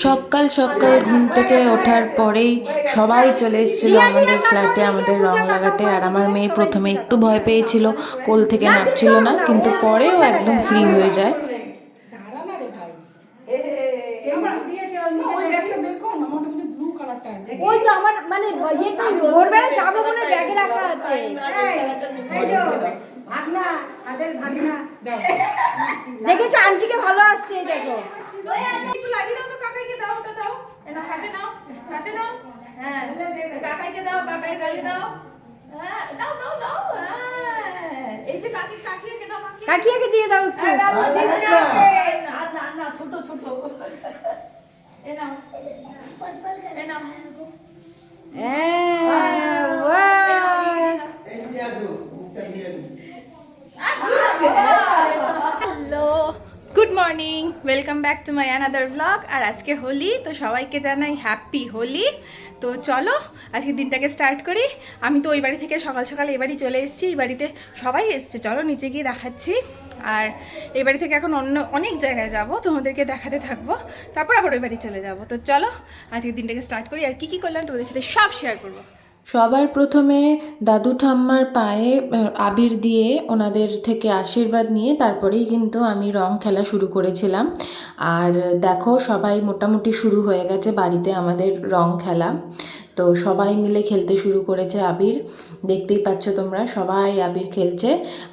সকাল সকাল ঘুম থেকে ওঠার পরেই সবাই চলে এসেছিল আমাদের ফ্ল্যাটে আমাদের রং লাগাতে। আর আমার মেয়ে প্রথমে একটু ভয় পেয়েছিল, কোল থেকে নামছিল না, কিন্তু পরেও একদম ফ্রি হয়ে যায়। ওই তো আমার মানে ইয়েটা ভোরবেলা যাবো বলে ব্যাগে রাখা আছে। ভাগনা সাদের ভাগনা দেখেছো আন্টিকে ভালো আসছে। দেখো একটু লাগিয়ে দাও তো, কাকাইকে দাও, ওটা দাও, এটা হাতে নাও, হাতে নাও। হ্যাঁ কাকাইকে দাও, কাকাইয়ের গালে দাও। হ্যাঁ দাও দাও দাও। হ্যাঁ এই যে কাকিয়াকে দাও, কাকিয়াকে দিয়ে দাও একটু। না না ছোট ছোট এ নাও এ নাও। হ্যাঁ wow hello, good morning, welcome back to my another blog. আর আজকে হোলি, তো সবাইকে জানাই হ্যাপি হোলি। তো চলো আজকে দিনটাকে স্টার্ট করি। আমি তো ওই বাড়ি থেকে সকাল সকাল এই বাড়ি চলে এসেছি। এই বাড়িতে সবাই এসছে, চলো নিচে গিয়ে দেখাচ্ছি। আর এই বাড়ি থেকে এখন অন্য অনেক জায়গায় যাব, তোমাদেরকে দেখাতে থাকবো, তারপর আবার ওই বাড়ি চলে যাব। তো চলো আজকে দিনটাকে স্টার্ট করি। আর কী করলাম তোমাদের সাথে সব শেয়ার করবো। সবার প্রথমে দাদু ঠাম্মার পায়ে আবির দিয়ে ওনাদের থেকে আশীর্বাদ নিয়ে তারপরেই কিন্তু আমি রং খেলা শুরু করেছিলাম। আর দেখো সবাই মোটামুটি শুরু হয়ে গেছে বাড়িতে আমাদের রং খেলা। তো সবাই মিলে খেলতে শুরু করেছে আবির, দেখতেই পাচ্ছ তোমরা সবাই আবির খেলছে।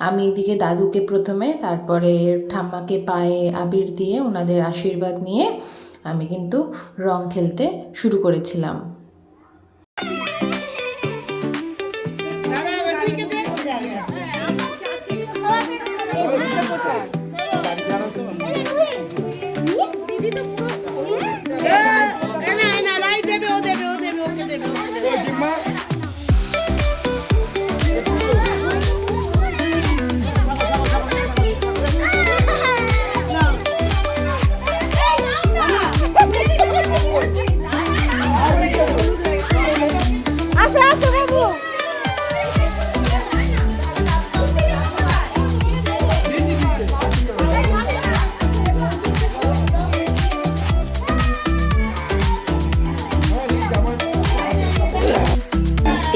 আমি এদিকে দাদুকে প্রথমে, তারপরে ঠাম্মাকে পায়ে আবির দিয়ে ওনাদের আশীর্বাদ নিয়ে আমি কিন্তু রং খেলতে শুরু করেছিলাম।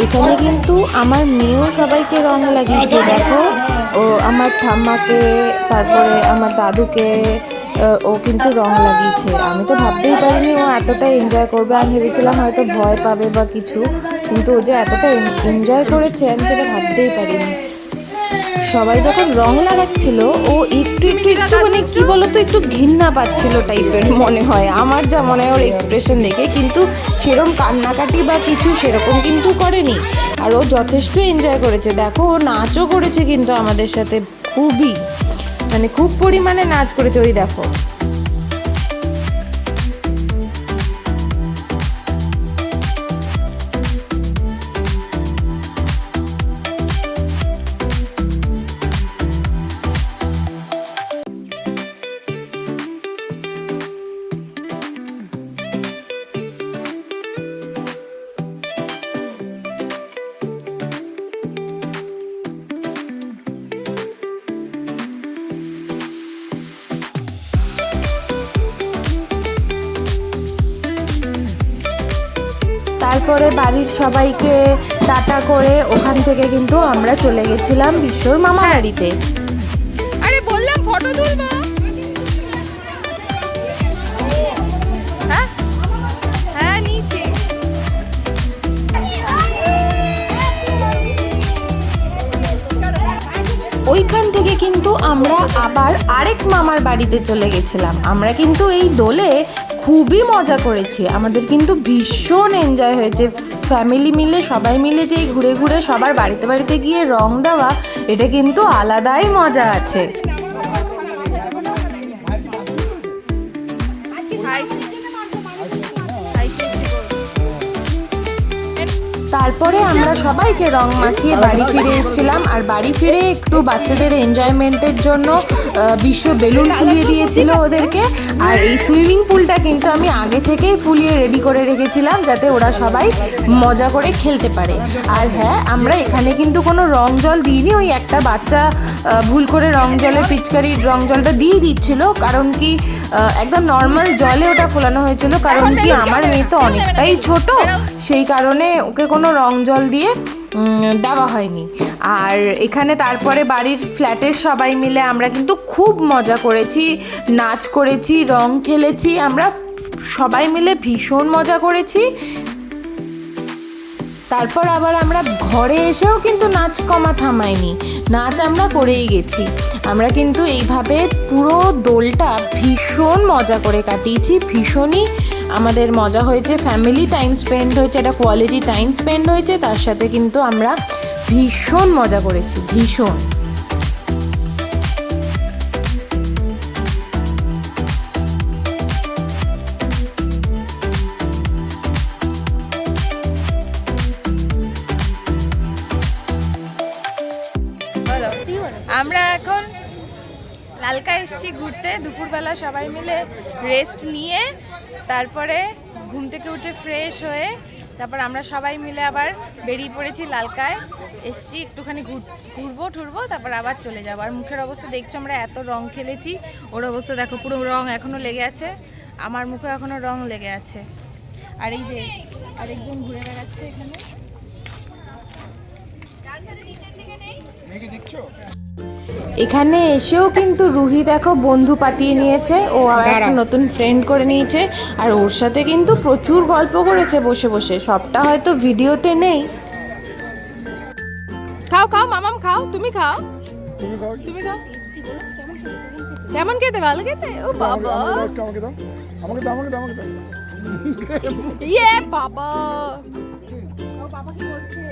এখানে কিন্তু আমার মেয়েও সবাইকে রং লাগিয়েছে। দেখো ও আমার ঠাম্মাকে, তারপরে আমার দাদুকে ও কিন্তু রং লাগিয়েছে। আমি তো ভাবতেই পারিনি ও এতটা এনজয় করবে। আমি ভেবেছিলাম হয়তো ভয় পাবে বা কিছু, কিন্তু ও যে এতটা এনজয় করেছে আমি সেটা ভাবতেই পারিনি। সবাই যখন রং লাগাচ্ছিল ও একটু মানে কি বলতো একটু ঘৃণা পাচ্ছিল টাইপের মনে হয়, আমার যা মনে হয় ওর এক্সপ্রেশন দেখে। কিন্তু সেরকম কান্নাকাটি বা কিছু সেরকম কিন্তু করেনি। আর ও যথেষ্ট এনজয় করেছে। দেখো ও নাচও করেছে কিন্তু আমাদের সাথে, খুবই মানে খুব পরিমাণে নাচ করেছে। ওই দেখো তারপরে বাড়ির সবাইকে টাটা করে ওখান থেকে কিন্তু আমরা চলে গেছিলাম বিশ্বর মামা বাড়িতে। আরে বললাম ফটো তুলবো। হ্যাঁ হ্যাঁ নিচে। ওইখান থেকে কিন্তু আমরা আবার আরেক মামার বাড়িতে চলে গেছিলাম। আমরা কিন্তু এই দোলে খুবই মজা করেছি, আমাদের কিন্তু ভীষণ এনজয় হয়েছে। ফ্যামিলি মিলে সবাই মিলে যেই ঘুরে ঘুরে সবার বাড়িতে বাড়িতে গিয়ে রং দেওয়া, এটা কিন্তু আলাদাই মজা আছে। তারপরে আমরা সবাইকে রং মাখিয়ে বাড়ি ফিরে এসেছিলাম। আর বাড়ি ফিরে একটু বাচ্চাদের এনজয়মেন্টের জন্য বিশ্ব বেলুন ফুলিয়ে দিয়েছিল ওদেরকে। আর এই সুইমিং পুলটা কিন্তু আমি আগে থেকেই ফুলিয়ে রেডি করে রেখেছিলাম যাতে ওরা সবাই মজা করে খেলতে পারে। আর হ্যাঁ, আমরা এখানে কিন্তু কোনো রং জল দিইনি, ওই একটা বাচ্চা ভুল করে রং জলের পিচকারির রং জলটা দিয়ে দিচ্ছিল, কারণ কি একদম নর্মাল জলে ওটা ফোলানো হয়েছিল, কারণ কি আমার মেয়ে তো অনেকটাই ছোট, সেই কারণে ওকে কোনো রং জল দিয়ে দেওয়া হয়নি। আর এখানে তারপরে বাড়ির ফ্ল্যাটের সবাই মিলে আমরা কিন্তু খুব মজা করেছি, নাচ করেছি, রং খেলেছি, আমরা সবাই মিলে ভীষণ মজা করেছি। তারপর আবার আমরা ঘরে এসেও কিন্তু নাচ কমা থামাইনি, নাচ আমরা করেই গেছি। আমরা কিন্তু এইভাবে পুরো দোলটা ভীষণ মজা করে কাটিয়েছি, ভীষণই আমাদের মজা হয়েছে, ফ্যামিলি টাইম স্পেন্ড হয়েছে, একটা কোয়ালিটি টাইম স্পেন্ড হয়েছে, তার সাথে কিন্তু আমরা ভীষণ মজা করেছি, ভীষণ। আমরা এখন লালকা এসেছি ঘুরতে, দুপুরবেলা সবাই মিলে রেস্ট নিয়ে তারপরে ঘুম থেকে উঠে ফ্রেশ হয়ে তারপর আমরা সবাই মিলে আবার বেরিয়ে পড়েছি। লালকায় এসেছি, একটুখানি ঘুরবো ঠুরবো, তারপর আবার চলে যাবো। আর মুখের অবস্থা দেখছো, আমরা এত রং খেলেছি, ওর অবস্থা দেখো, পুরো রং এখনও লেগে আছে, আমার মুখে এখনও রং লেগে আছে। আর এই যে আরেকজন ঘুরে বেড়াচ্ছে এখানে। এখানে এসেও কিন্তু রুহি দেখো বন্ধু পাতিয়ে নিয়েছে, ও একটা নতুন ফ্রেন্ড করে নিয়েছে, আর ওর সাথে কিন্তু প্রচুর গল্প করেছে বসে বসে, সবটা হয়তো ভিডিওতে নেই। খাও খাও মামাম খাও, তুমি খাও, তুমি খাও। কেমন খেতে? ভালো খেতে? ও বাবা, ইয়ে বাবা, ও বাবা কি বলছে?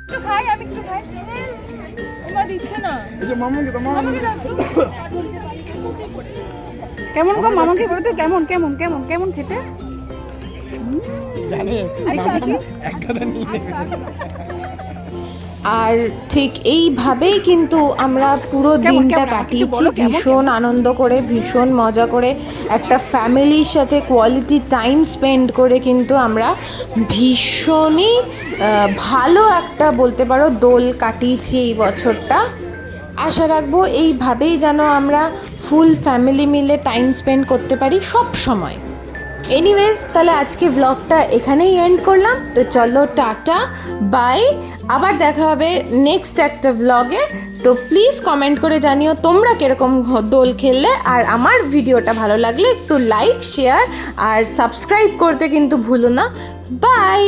একটু খাই, আমি একটু খাই। ওমা দিচ্ছে না, কেমন গো মামাকে বলতে, কেমন কেমন কেমন কেমন খেতে? আর ঠিক এইভাবেই কিন্তু আমরা পুরো দিনটা কাটিয়েছি, ভীষণ আনন্দ করে, ভীষণ মজা করে, একটা ফ্যামিলির সাথে কোয়ালিটি টাইম স্পেন্ড করে কিন্তু আমরা ভীষণই ভালো একটা বলতে পারো দোল কাটিয়েছি এই বছরটা। আশা রাখবো এইভাবেই যেন আমরা ফুল ফ্যামিলি মিলে টাইম স্পেন্ড করতে পারি সব সময়। এনিওয়েজ, তাহলে আজকে ব্লগটা এখানেই এন্ড করলাম। তো চলো, টাটা, বাই, আবার দেখা হবে নেক্সট একটা ব্লগে। তো প্লিজ কমেন্ট করে জানিও তোমরা কীরকম দোল খেললে, আর আমার ভিডিওটা ভালো লাগলে একটু লাইক, শেয়ার আর সাবস্ক্রাইব করতে কিন্তু ভুলো না। বাই।